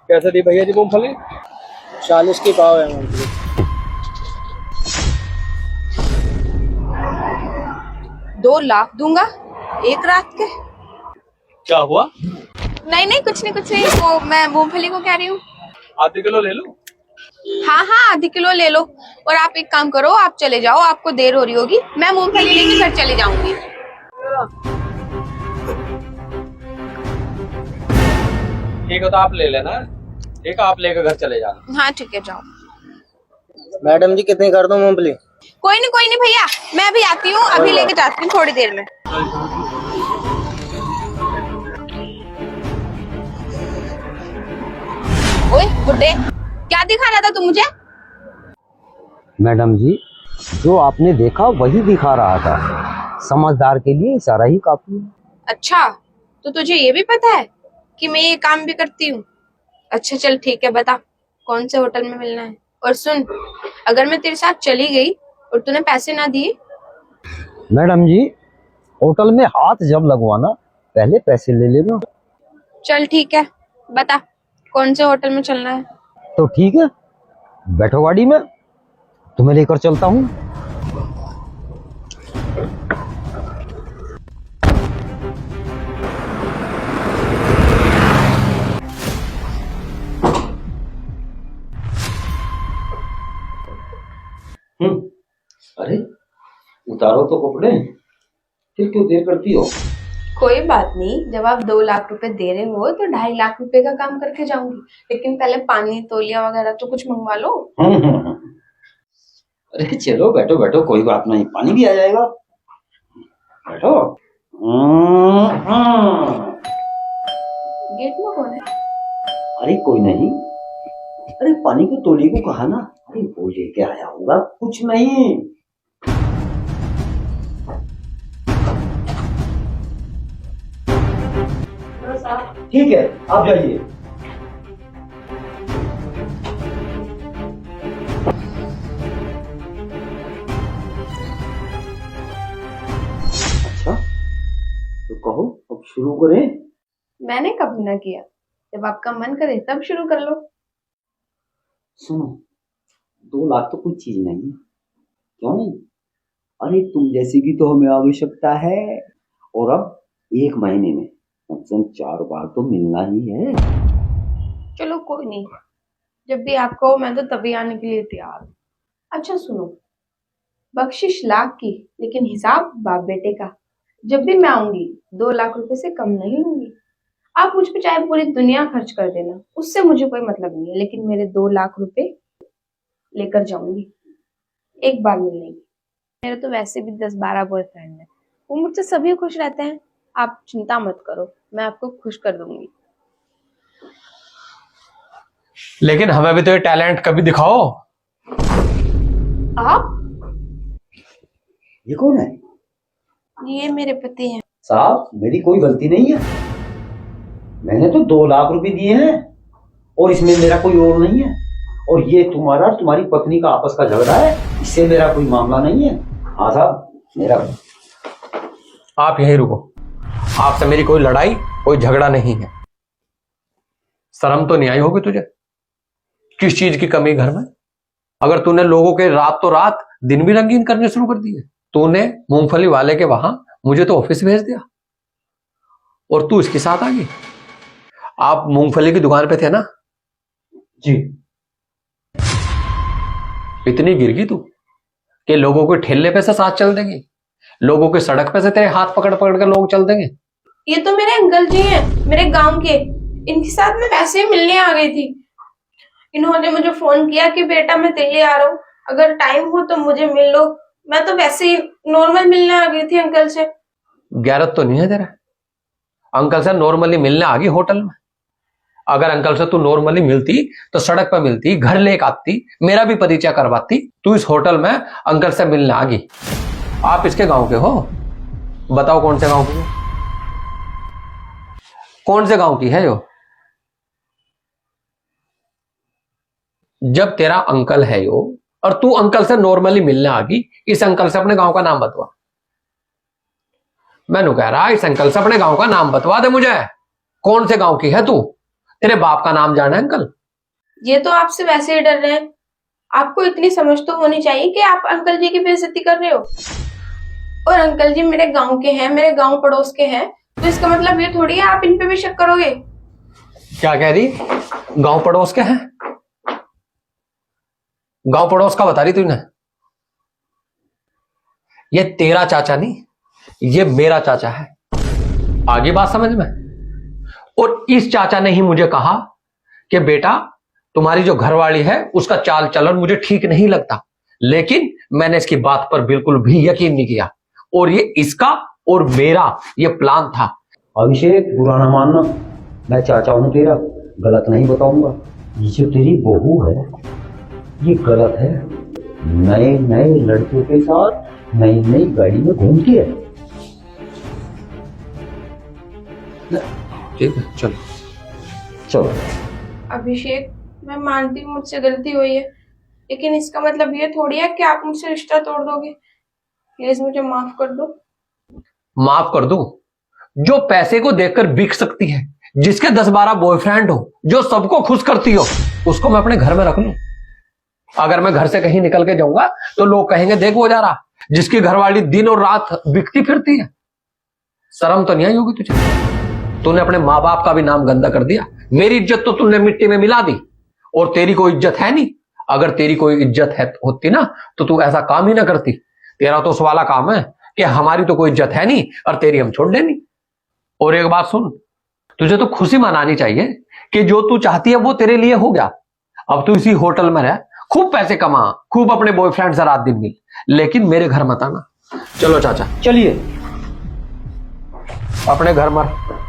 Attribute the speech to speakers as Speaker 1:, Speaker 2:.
Speaker 1: कैसे दी भैया जी मूंगफली?
Speaker 2: 40 की पाव है मूंगफली।
Speaker 3: 2 लाख दूंगा एक रात के?
Speaker 1: क्या हुआ?
Speaker 3: नहीं नहीं, कुछ नहीं कुछ नहीं, वो मैं मूंगफली को कह रही हूँ।
Speaker 1: आधे किलो ले लो।
Speaker 3: हाँ हाँ, आधे किलो ले लो। और आप एक काम करो, आप चले जाओ, आपको देर हो रही होगी, मैं मूंगफली लेके घर चली जाऊंगी।
Speaker 1: ठीक है तो आप ले लेना। ठीक है, आप लेकर घर चले जाना।
Speaker 3: हाँ ठीक है, जाओ।
Speaker 2: मैडम जी कितनी कर दूं मूंगफली?
Speaker 3: कोई नहीं भैया, मैं अभी आती हूँ, अभी लेके जाती हूँ थोड़ी देर में। ओए बुड्ढे, क्या दिखा रहा था तू मुझे?
Speaker 4: मैडम जी, जो आपने देखा वही दिखा रहा था। समझदार के लिए इशारा ही काफी है।
Speaker 3: अच्छा, तो तुझे ये भी पता है कि मैं ये काम भी करती हूँ? अच्छा चल ठीक है, बता कौन से होटल में मिलना है। और सुन, अगर मैं तेरे साथ चली गई और तूने पैसे ना दिए?
Speaker 4: मैडम जी, होटल में हाथ जब लगवाना पहले पैसे ले लेना।
Speaker 3: चल ठीक है, बता कौन से होटल में चलना है।
Speaker 4: तो ठीक है, बैठो गाड़ी में, तुम्हें लेकर चलता हूँ।
Speaker 5: अरे उतारो तो कपड़े, फिर क्यों देर करती हो?
Speaker 3: कोई बात नहीं, जब आप 2 लाख रुपए दे रहे हो तो 2.5 लाख रुपए का काम करके जाऊंगी, लेकिन पहले पानी तौलिया वगैरह तो कुछ मंगवा लो।
Speaker 5: अरे चलो बैठो बैठो, कोई बात नहीं, पानी भी आ जाएगा, बैठो।
Speaker 3: गेट में कौन है?
Speaker 5: अरे कोई नहीं, अरे पानी को तोली को कहा ना, अरे वो लेके आया होगा, कुछ नहीं। ठीक है, आप जाइए। अच्छा तो कहो, अब शुरू करें?
Speaker 3: मैंने कब ना किया, जब आपका मन करे तब शुरू कर लो।
Speaker 5: सुनो, 2 लाख तो कोई चीज नहीं है, क्यों नहीं? अरे तुम जैसी की तो हमें आवश्यकता है, और अब 1 महीने में कम से कम 4 बार तो मिलना ही है।
Speaker 3: चलो कोई नहीं, जब भी आप कहो मैं तो तभी आने के लिए तैयार हूँ। अच्छा सुनो, बख्शिश लाख की, लेकिन हिसाब बाप बेटे का। जब भी मैं आऊंगी 2 लाख रुपए से कम नहीं लूंगी। आप मुझ पे चाहे पूरी दुनिया खर्च कर देना, उससे मुझे कोई मतलब नहीं है, लेकिन मेरे 2 लाख रुपए लेकर जाऊंगी एक बार मिलने की। मेरे तो वैसे भी 10-12 बॉयफ्रेंड है, वो मुझसे सभी खुश रहते हैं। आप चिंता मत करो, मैं आपको खुश कर दूंगी।
Speaker 1: लेकिन हमें भी तो ये टैलेंट कभी दिखाओ।
Speaker 3: आप?
Speaker 5: ये कौन है?
Speaker 3: ये मेरे पति हैं।
Speaker 5: साहब, मेरी कोई गलती नहीं है, मैंने तो 2 लाख रुपए दिए हैं, और इसमें मेरा कोई और नहीं है, और ये तुम्हारा और तुम्हारी पत्नी का आपस का झगड़ा है, इससे मेरा कोई मामला नहीं है। हाँ साहब, मेरा।
Speaker 1: आप यहीं रुको, आपसे मेरी कोई लड़ाई कोई झगड़ा नहीं है। शर्म तो नहीं आई होगी तुझे? किस चीज की कमी घर में? अगर तूने लोगों के रात तो रात दिन भी रंगीन करने शुरू कर दिए। तूने मूंगफली वाले के वहां मुझे तो ऑफिस भेज दिया, और तू इसके साथ आ गई। आप मूंगफली की दुकान पे थे ना?
Speaker 5: जी।
Speaker 1: इतनी गिर गई तू कि लोगों के ठेले पे से साथ चल देंगे, लोगों के सड़क पे से तेरे हाथ पकड़ पकड़ के लोग चल देंगे।
Speaker 3: ये तो मेरे अंकल जी हैं, मेरे गांव के। इनके साथ मैं वैसे ही मिलने आ गई थी। इन्होंने मुझे फोन किया कि बेटा मैं दिल्ली आ रहा हूँ, अगर टाइम हो तो मुझे मिल लो। मैं तो वैसे ही नॉर्मल मिलने आ गई थी अंकल से।
Speaker 1: गैरत तो नहीं है तेरा? अंकल से नॉर्मली मिलने आ गई होटल में। अगर अंकल से तू नॉर्मली मिलती तो सड़क पर मिलती, घर लेकर आती, मेरा भी परिचय करवाती। तू इस होटल में अंकल से मिलने आ गई। आप इसके गांव के हो? बताओ कौन से गांव की हो? कौन से गांव की है यो? जब तेरा अंकल है यो और तू अंकल से नॉर्मली मिलने आ गई, इस अंकल से अपने गांव का नाम बतवा। मैंने कह रहा इस अंकल से अपने गांव का नाम बतवा दे मुझे। कौन से गांव की है तू? तेरे बाप का नाम जाना है अंकल?
Speaker 3: ये तो आपसे वैसे ही डर रहे हैं। आपको इतनी समझ तो होनी चाहिए कि आप अंकल जी की बेइज्जती कर रहे हो। और अंकल जी मेरे गांव के हैं, मेरे गांव पड़ोस के हैं, तो इसका मतलब ये थोड़ी है आप इन पे भी शक करोगे।
Speaker 1: क्या कह रही? गांव पड़ोस के हैं? गांव पड़ोस का बता रही तूने? ये तेरा चाचा नहीं, ये मेरा चाचा है। आगे बात समझ में? और इस चाचा ने ही मुझे कहा कि बेटा तुम्हारी जो घरवाली है उसका चाल चलन मुझे ठीक नहीं लगता, लेकिन मैंने इसकी बात पर बिल्कुल भी यकीन नहीं किया और ये इसका और मेरा ये प्लान था।
Speaker 4: अभिषेक बुरा ना मानना, मैं चाचा हूं तेरा, गलत नहीं बताऊंगा। ये जो तेरी बहू है ये गलत है, नए नए लड़कियों के साथ नई नई गाड़ी में घूमती है।
Speaker 1: ठीक है चलो
Speaker 4: चलो
Speaker 3: अभिषेक मैं मानती हूँ मुझसे गलती हुई है, लेकिन इसका मतलब ये थोड़ी है कि आप मुझसे रिश्ता तोड़ दोगे। प्लीज मुझे माफ कर दो।
Speaker 1: माफ कर दूं? जो पैसे को देखकर बिक सकती है, जिसके 10-12 बॉयफ्रेंड हो, जो सबको खुश करती हो, उसको मैं अपने घर में रख लूं? अगर मैं घर से कहीं निकल के जाऊंगा तो लोग कहेंगे देख वो जा रहा, जिसकी घरवाली दिन और रात बिकती फिरती है। शर्म तो नहीं आई होगी तुझे? तूने अपने माँ बाप का भी नाम गंदा कर दिया। मेरी इज्जत तो तूने मिट्टी में मिला दी और तेरी कोई इज्जत है नहीं। अगर तेरी कोई इज्जत है होती ना तो तू ऐसा काम ही ना करती। तेरा तो सवाला काम है कि हमारी तो कोई इज्जत है नहीं और तेरी हम छोड़ देनी। और एक बात सुन, तुझे तो खुशी मनानी चाहिए कि जो तू चाहती है वो तेरे लिए हो गया। अब तू इसी होटल में रह, खूब पैसे कमा, खूब अपने बॉयफ्रेंड से रात दिन मिल, लेकिन मेरे घर मत आना। चलो चाचा
Speaker 4: चलिए
Speaker 1: अपने घर मत।